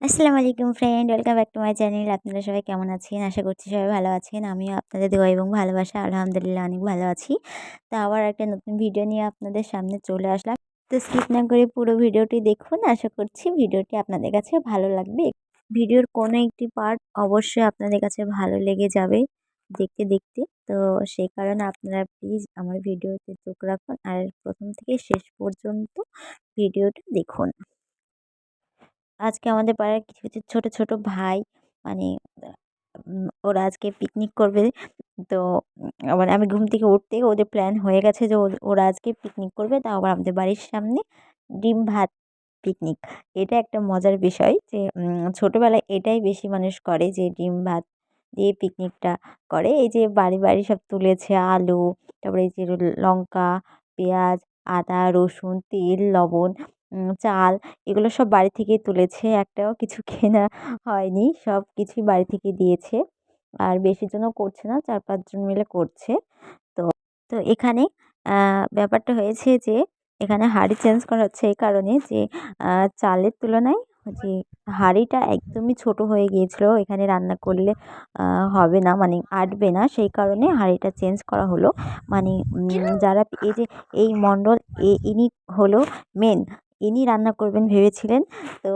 আসসালামু আলাইকুম friend, welcome back to my channel. আপনারা সবাই কেমন আছেন? আশা করছি সবাই ভালো আছেন। আমিও আপনাদের দোয়া এবং ভালোবাসা আলহামদুলিল্লাহ অনেক ভালো আছি। তো আবার একটা নতুন ভিডিও নিয়ে আপনাদের সামনে চলে আসলাম। তো স্কিপ না করে পুরো ভিডিওটি দেখুন। আশা করছি ভিডিওটি আপনাদের কাছে ভালো লাগবে। ভিডিওর কোনো একটি পার্ট অবশ্যই আপনাদের কাছে ভালো লেগে যাবে দেখতে দেখতে। তো সেই কারণে আপনারা প্লিজ আমার ভিডিওতে চোখ রাখুন আর প্রথম থেকে শেষ পর্যন্ত ভিডিওটা দেখুন। আজকে আমাদের পাড়ার কিছু কিছু ছোট ছোট ভাই মানে ওরা আজকে পিকনিক করবে। তো মানে আমি ঘুম থেকে উঠতেই ওদের প্ল্যান হয়ে গেছে যে ওরা আজকে পিকনিক করবে, তাও আবার আমাদের বাড়ির সামনে ডিম ভাত পিকনিক। এটা একটা মজার বিষয় যে ছোটোবেলায় এটাই বেশি মানুষ করে, যে ডিম ভাত দিয়ে পিকনিকটা করে। এই যে বাড়ি বাড়ি সব তুলেছে আলু, তারপরে এই যে লঙ্কা, পেঁয়াজ, আদা, রসুন, তেল, লবণ, চাল, এগুলো সব বাড়ি থেকেই তুলেছে। একটাও কিছু কেনা হয়নি, সব কিছুই বাড়ি থেকে দিয়েছে। আর বেশি জনও করছে না, 4-5 জন মিলে করছে। তো তো এখানে ব্যাপারটা হয়েছে যে এখানে হাঁড়ি চেঞ্জ করা হচ্ছে এই কারণে যে চালের তুলনায় যে হাঁড়িটা একদমই ছোট হয়ে গিয়েছিল, এখানে রান্না করলে হবে না, মানে আটবে না, সেই কারণে হাঁড়িটা চেঞ্জ করা হলো। মানে যারা এই যে এই মণ্ডল ইনি হলো মেন, ইনি রান্না করবেন ভেবেছিলেন। তো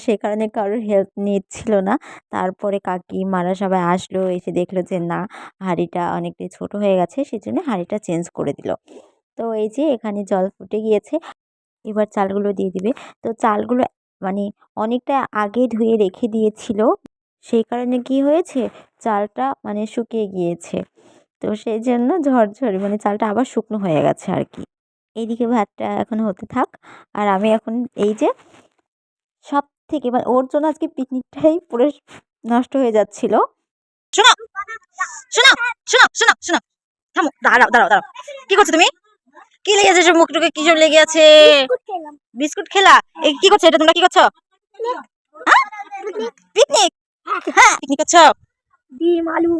সেই কারণে কারোর হেল্প নিচ্ছিল না। তারপরে কাকিমারা সবাই আসলো, এসে দেখলো যে না, হাঁড়িটা অনেকটাই ছোট হয়ে গেছে, সেজন্য হাঁড়িটা চেঞ্জ করে দিল। তো এই যে এখানে জল ফুটে গিয়েছে, এবার চালগুলো দিয়ে দিবে। তো চালগুলো মানে অনেকটা আগে ধুয়ে রেখে দিয়েছিল, সেই কারণে কি হয়েছে, চালটা মানে শুকিয়ে গিয়েছে। তো সেই জন্য ঝরঝরে মানে চালটা আবার শুকনো হয়ে গেছে আর কি। এইদিকে ভাতটা এখন হতে থাক। আর আমি এখন এই যে সব থেকে মানে ওর জন্য আজকে পিকনিকটাই পুরো নষ্ট হয়ে যাচ্ছিল। শোনো, শোনো, শোনো, শোনো, শোনো, থামো, দাঁড়াও, দাঁড়াও, দাঁড়াও। কি করছো তুমি? কি লেগে আছে? মুখ টুকে কি সব লেগে আছে? বিস্কুট খেলা? এই কি করছো? এটা তোমরা কি করছো? পিকনিক? হ্যাঁ, পিকনিক করছো? ডিম আলু,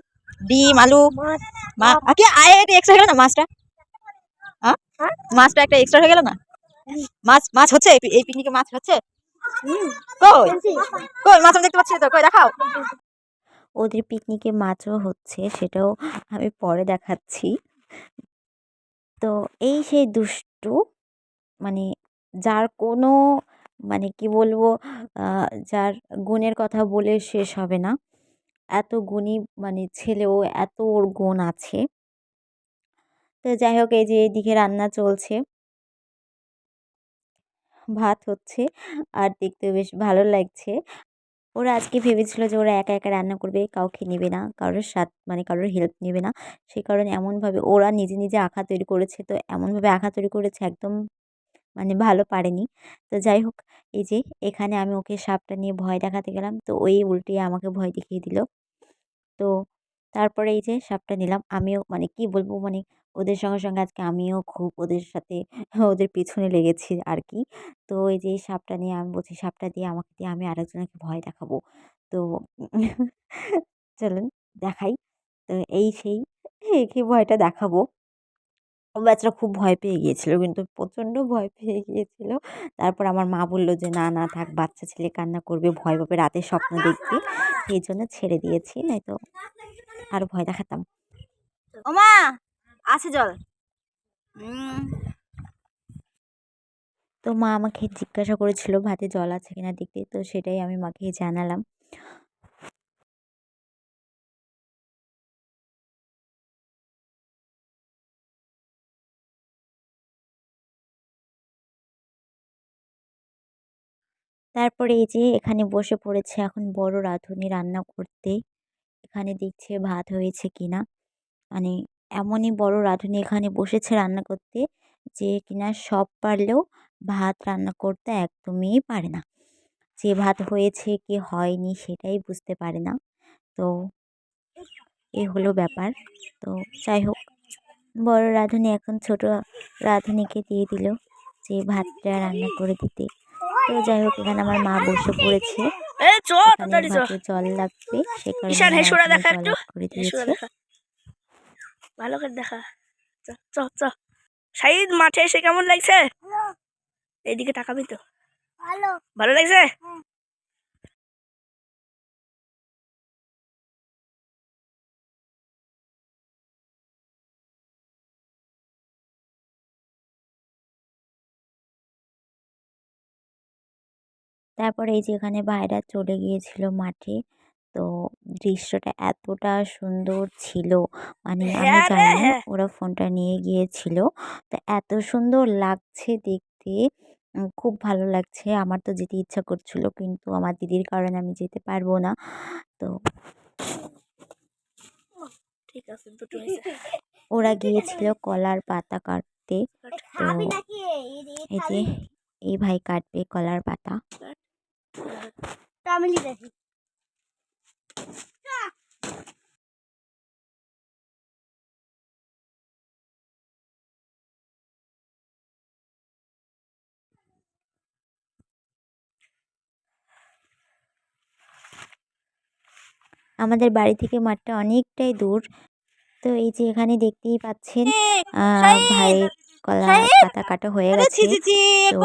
ডিম আলু, মা কি আয় এটা এক্সট্রা হয়ে গেল না মাছটা? হ্যাঁ, মাছটা একটা এক্সট্রা হয়ে গেল না? মাছ মাছ হচ্ছে এই পিকনিকে, মাছ হচ্ছে? কই কই মাছ আমি দেখতে পাচ্ছি না তো, কই দেখাও। ওদের পিকনিকে মাছও হচ্ছে, সেটাও আমি পরে দেখাচ্ছি। তো এই সেই দুষ্টু, মানে যার কোনো মানে কি বলবো, যার গুণের কথা বলে শেষ হবে না। এত গুণী মানে ছেলেও, এত ওর গুণ আছে। তো যাই হোক, এই যে এদিকে রান্না চলছে, ভাত হচ্ছে আর দেখতে বেশ ভালো লাগছে। ওরা আজকে ভেবেছিল যে ওরা একা একা রান্না করবে, কাউকে নেবে না, কারোর মানে কারোর হেল্প নেবে না। সেই কারণে এমনভাবে ওরা নিজে নিজে আঁকা তৈরি করেছে, তো এমনভাবে আঁকা তৈরি করেছে একদম মানে ভালো পারেনি। তো যাই হোক, এই যে এখানে আমি ওকে সাপটা নিয়ে ভয় দেখাতে গেলাম, তো ওই উল্টে আমাকে ভয় দেখিয়ে দিল। তো তারপরে এই যে সাপটা নিলাম, আমিও মানে কি বলবো, মানে ওদের সঙ্গে সঙ্গে আজকে আমিও খুব ওদের সাথে ওদের পিছনে লেগেছি আর কি। তো এই যে এই সাপটা নিয়ে আমি বলছি, সাপটা দিয়ে আমাকে দিয়ে আমি আরেকজনকে ভয় দেখাবো। তো চলুন দেখাই। তো এই সেই একে ভয়টা দেখাবো। ও বাচ্চারা খুব ভয় পেয়ে গিয়েছিল, কিন্তু প্রচণ্ড ভয় পেয়ে গিয়েছিল। তারপর আমার মা বলল যে না না থাক, বাচ্চা ছেলে কান্না করবে, ভয় পাবে, রাতে স্বপ্ন দেখবে, সেই জন্য ছেড়ে দিয়েছি, নয়তো আরো ভয় দেখাতাম। ওমা, আছে জল। তো মা আমাকে জিজ্ঞাসা করেছিল ভাতে জল আছে কিনা দেখতে, তো সেটাই আমি মাকে জানালাম। তারপরে এই যে এখানে বসে পড়েছে এখন বড় রাঁধুনি রান্না করতে। এখানে দেখছে ভাত হয়েছে কিনা, মানে এমনই বড় রাঁধুনি এখানে বসেছে রান্না করতে, যে কিনা সব পারলেও ভাত রান্না করতে একদমই পারে না। যে ভাত হয়েছে কি হয়নি সেটাই বুঝতে পারে না। তো এ হলো ব্যাপার। তো যাই হোক, বড় রাঁধুনি এখন ছোট রাঁধুনিকে দিয়ে দিল যে ভাতটা রান্না করে দিতে। তো যাই হোক, এখানে আমার মা বসে পড়েছে, এখানে ভাতে জল লাগবে, সে কারণে মা এখানে জল অ্যাড করে দিয়েছে। ভালো করে দেখা। চ চ চ শাহিদ, মাঠে এসে কেমন লাগছে? এইদিকে তাকাবি তো। ভালো, ভালো লাগছে। তারপরে এই যে এখানে ভাইরা চলে গিয়েছিল মাঠে। তো দৃশ্যটা এতটা সুন্দর ছিল, মানে আমি হ্যাঁ রে যাইনি, হ্যাঁ। ওরা ফোনটা নিয়ে গিয়েছিল। তো এত সুন্দর লাগছে দেখতে, খুব ভালো লাগছে। আমার তো যেতে ইচ্ছা করছিল, কিন্তু আমার দিদির কারণে আমি যেতে পারবো না। তো ঠিক আছে, দুটো হয়েছে। ওরা গিয়েছিল কলার পাতা কাটতে। তো এই যে এই ভাই কাটবে কলার পাতা। আমাদের বাড়ি থেকে মাঠটা অনেকটাই দূর। তো এই যে এখানে দেখতেই পাচ্ছেন ভাই কলা পাতা কাটা হয়ে গেছে। তো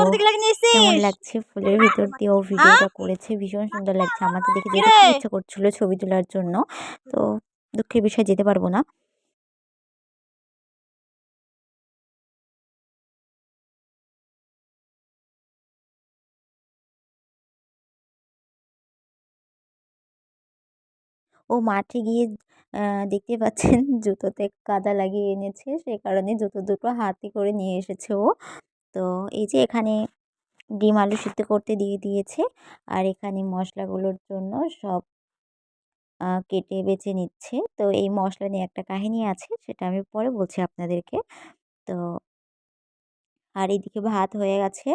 কেমন লাগছে, ফুলের ভিতর দিয়েও ভিডিওটা করেছে, ভীষণ সুন্দর লাগছে। আমার তো দেখে যেতে খুব ইচ্ছা করছিল ছবি তোলার জন্য। তো দুঃখের বিষয় যেতে পারবো না। ও মাঠে গিয়ে দেখতে পাচ্ছেন জুতোতে কাদা লাগিয়ে এনেছে, সেই কারণে জুতো দুটো হাতে করে নিয়ে এসেছে ও। তো এই যে এখানে ডিম আলু সিদ্ধ করতে দিয়ে দিয়েছে, আর এখানে মশলাগুলোর জন্য সব কেটে বেছে নিচ্ছে। তো এই মশলা নিয়ে একটা কাহিনী আছে, সেটা আমি পরে বলছি আপনাদেরকে। তো আর এইদিকে ভাত হয়ে গেছে,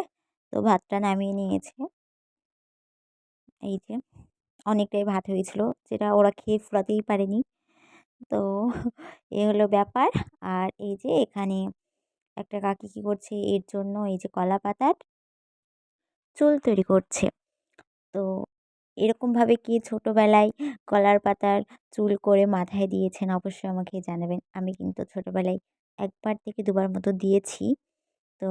তো ভাতটা নামিয়ে নিয়েছে। এই যে অনেকটাই ভাত হয়েছিল, যেটা ওরা খেয়ে ফুরাতেই পারেনি। তো এ হলো ব্যাপার। আর এই যে এখানে একটা কাকি কী করছে, এর জন্য এই যে কলা পাতার চুল তৈরি করছে। তো এরকমভাবে কে ছোটোবেলায় কলার পাতার চুল করে মাথায় দিয়েছেন অবশ্যই আমাকে জানাবেন। আমি কিন্তু ছোটোবেলায় ১ বার থেকে ২ বার মতো দিয়েছি। তো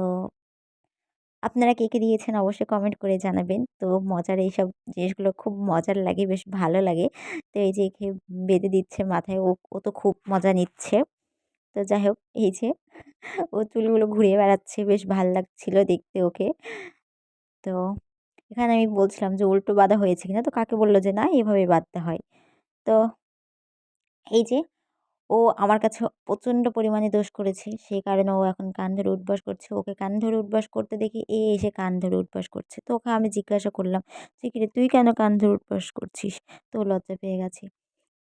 আপনারা কে, কে দিয়েছেন অবশ্যই কমেন্ট করে জানাবেন। তো মজার এইসব জিনিসগুলো খুব মজার লাগে, বেশ ভালো লাগে। তো এই যে একে বেঁধে দিচ্ছে মাথায়, ও তো খুব মজা নিচ্ছে। তো যাই হোক, এই যে ও চুলগুলো ঘুরিয়ে বেড়াচ্ছে, বেশ ভাল লাগছিল দেখতে ওকে। তো এখানে আমি বলছিলাম যে উল্টো বাঁধা হয়েছে কিনা, তো কাকে বলল যে না, এভাবে বাঁধতে হয়। তো এই যে ও আমার কাছে প্রচণ্ড পরিমাণে দোষ করেছে, সেই কারণে ও এখন কান ধরে উঠবস করছে। ওকে কান ধরে উঠবস করতে দেখি এ এসে কান ধরে উঠবস করছে। তো ওকে আমি জিজ্ঞাসা করলাম যে কিরে তুই কেন কান ধরে উঠবস করছিস? তো ও লজ্জা পেয়ে গেছে।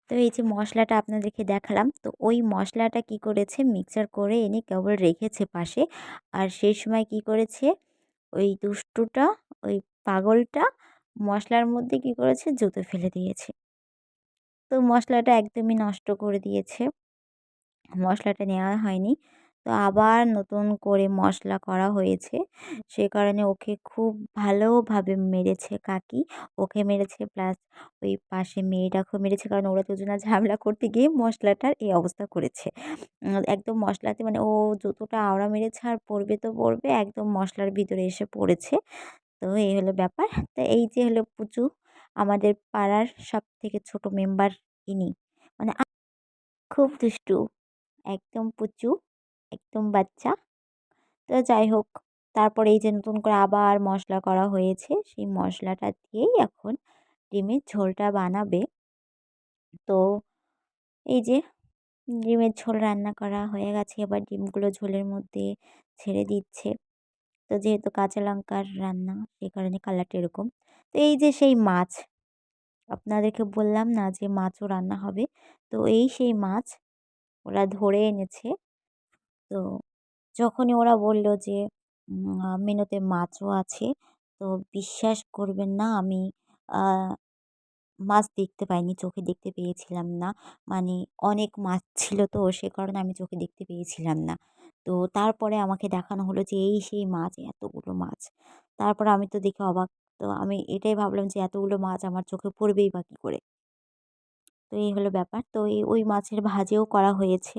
তো এই যে মশলাটা আপনাদেরকে দেখালাম, তো ওই মশলাটা কি করেছে, মিক্সচার করে এনে কেবল রেখেছে পাশে। আর সেই সময় কি করেছে, ওই দুষ্টুটা, ওই পাগলটা মশলার মধ্যে কি করেছে, জুতো ফেলে দিয়েছে। তো মশলাটা একদমই নষ্ট করে দিয়েছে। মশলাটা নেওয়া হয়নি। তো আবার নতুন করে মশলা করা হয়েছে। সে কারণে ওকে খুব ভালোভাবে মেরেছে কাকি। ওকে মেরেছে, প্লাস ওই পাশে মেয়েটাকেও মেরেছে। কারণ ওরা দুজনা ঝামেলা করতে গিয়ে মশলাটার এই অবস্থা করেছে। একদম মশলাতে, মানে ও যতটা আওড়া মেরেছে, আর পড়বে তো পড়বে, একদম মশলার ভিতরে এসে পড়েছে। তো এই হলো ব্যাপার। তো এই যে হলো পুচু, আমাদের পাড়ার সবথেকে ছোট মেম্বার ইনি। মানে খুব দুষ্টু। একদম পুচু, একদম বাচ্চা। তো যাই হোক, তারপরে এই যে নতুন করে আবার মশলা করা হয়েছে, সেই মশলাটা দিয়েই এখন ডিমের ঝোলটা বানাবে। তো এই যে ডিমের ঝোল রান্না করা হয়ে গেছে, এবার ডিমগুলো ঝোলের মধ্যে ছেড়ে দিচ্ছে। তো যেহেতু কাঁচা লঙ্কার রান্না, সেই কারণে কালারটা এরকম। তো এই যে সেই মাছ, আপনাদেরকে বললাম না যে মাছও রান্না হবে। তো এই সেই মাছ ওরা ধরে এনেছে। তো যখনই ওরা বলল যে মেনুতে মাছও আছে, তো বিশ্বাস করবেন না, আমি আ মাছ দেখতে পাইনি, চোখে দেখতে পেয়েছিলাম না। মানে অনেক মাছ ছিল, তো সে কারণে আমি চোখে দেখতে পেয়েছিলাম না। তো তারপরে আমাকে দেখানো হলো যে এই সেই মাছ, এতগুলো মাছ। তারপরে আমি তো দেখে অবাক। তো আমি এটাই ভাবলাম যে এতগুলো মাছ আমার চোখে পড়বেই বা কী করে? তো এই হলো ব্যাপার। তো ওই মাছের ভাজিও করা হয়েছে।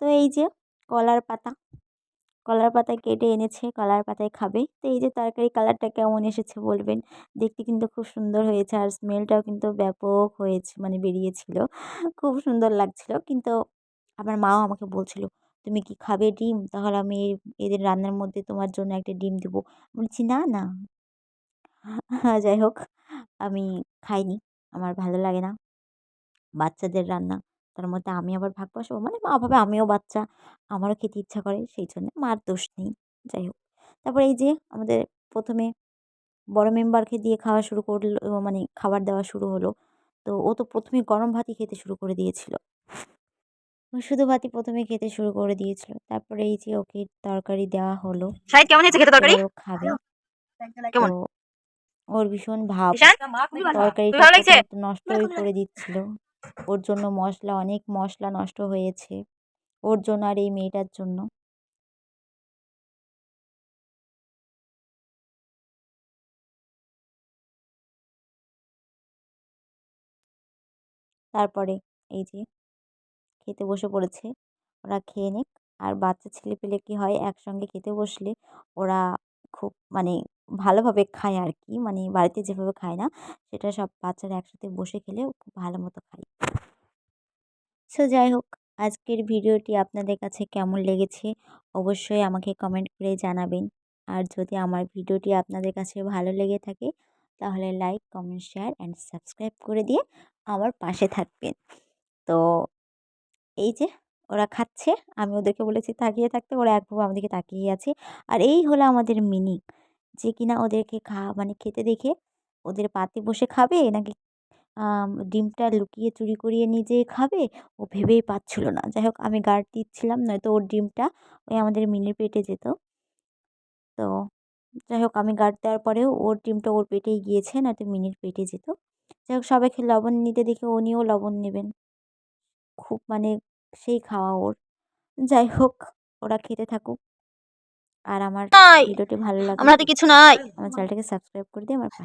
তো এই যে কলার পাতা, কলার পাতা কেটে এনেছে, কলার পাতায় খাবে। তো এই যে তরকারি কালারটা কেমন এসেছে বলবেন। দেখতে কিন্তু খুব সুন্দর হয়েছে, আর স্মেলটাও কিন্তু ব্যাপক হয়েছে, মানে বেরিয়েছিল। খুব সুন্দর লাগছিল। কিন্তু আমার মাও আমাকে বলছিল, "তুমি কি খাবে ডিম? তাহলে আমি এদের রান্নার মধ্যে তোমার জন্য একটা ডিম দেবো।" বলছি, "না, না, যাই হোক, আমি খাইনি, আমার ভালো লাগে না বাচ্চাদের রান্না। তার মধ্যে আমি আবার ভাগ বসাবো মানে মা ভাবে আমিও বাচ্চা, আমারও খেতে ইচ্ছা করে সেই জন্য মার দোষ নেই। যাই হোক, তারপরে এই যে আমাদের ১ম এ বড় মেম্বারকে দিয়ে খাওয়া শুরু করল, মানে খাবার দেওয়া শুরু হলো। তো ও তো ১ম এ গরম ভাতই খেতে শুরু করে দিয়েছিল। ও শুধু ভাতই ১ম এ খেতে শুরু করে দিয়েছিল। তারপরে এই যে ওকে তরকারি দেওয়া হলো। শাহিদ কেমন হয়েছে খেতে তরকারি? এবার ও খাবে। তো কেমন? ওর ভীষণ ভাব। ঈশান খুবই তরকারিটা ভালো লাগছে? ১ম এ তো নষ্টই করে দিচ্ছিল। ওর জন্য অনেক মসলা নষ্ট হয়েছে। ওর জন্য আর এই মেয়েটার জন্য। তারপরে এই যে খেতে বসে পড়েছে। ওরা খেয়ে নিক। আর বাচ্চা ছেলেপেলে কি হয় একসঙ্গে খেতে বসলে ওরা খুব মানে ভালোভাবে খায় আরকি। মানে বাড়িতে যেভাবে খায় না, সেটা সব বাচ্চারা একসাথে বসে খেলে খুব ভালো মতো খায়। সো যাই হোক, আজকের ভিডিওটি আপনাদের কাছে কেমন লেগেছে অবশ্যই আমাকে কমেন্ট করে জানাবেন। আর যদি আমার ভিডিওটি আপনাদের কাছে ভালো লেগে থাকে তাহলে like, comment, share and subscribe করে দিয়ে আমার পাশে থাকবেন। তো এই যে ওরা খাচ্ছে, আমি ওদেরকে বলেছি তাকিয়ে থাকতে, ওরা একভাবে আমার দিকে তাকিয়েই আছে। আর এই হলো আমাদের মিনি, যে কিনা ওদেরকে মানে খেতে দেখে ওদের পাতে বসে খাবে নাকি ডিমটা লুকিয়ে চুরি করিয়ে নিজে খাবে, ও ভেবেই পাচ্ছিল না। যাই হোক, আমি গার্ড দিচ্ছিলাম, নয়তো ওর ডিমটা ওই আমাদের মিনির পেটে যেত। তো যাই হোক, আমি গার্ড দেওয়ার পরেও ওর ডিমটা ওর পেটেই গিয়েছে, নয়তো মিনির পেটে যেত। যাই হোক, সবাইকে লবণ নিতে দেখে উনিও লবণ নেবেন। খুব মানে সেই খাওয়া ওর। যাই হোক, ওরা খেতে থাকুক। আর আমার নাই, ভিডিওটি ভালো আমার লাগলে হাতে কিছু নাই। আমার চ্যানেলটাকে সাবস্ক্রাইব করে দিয়ে আমার পাশে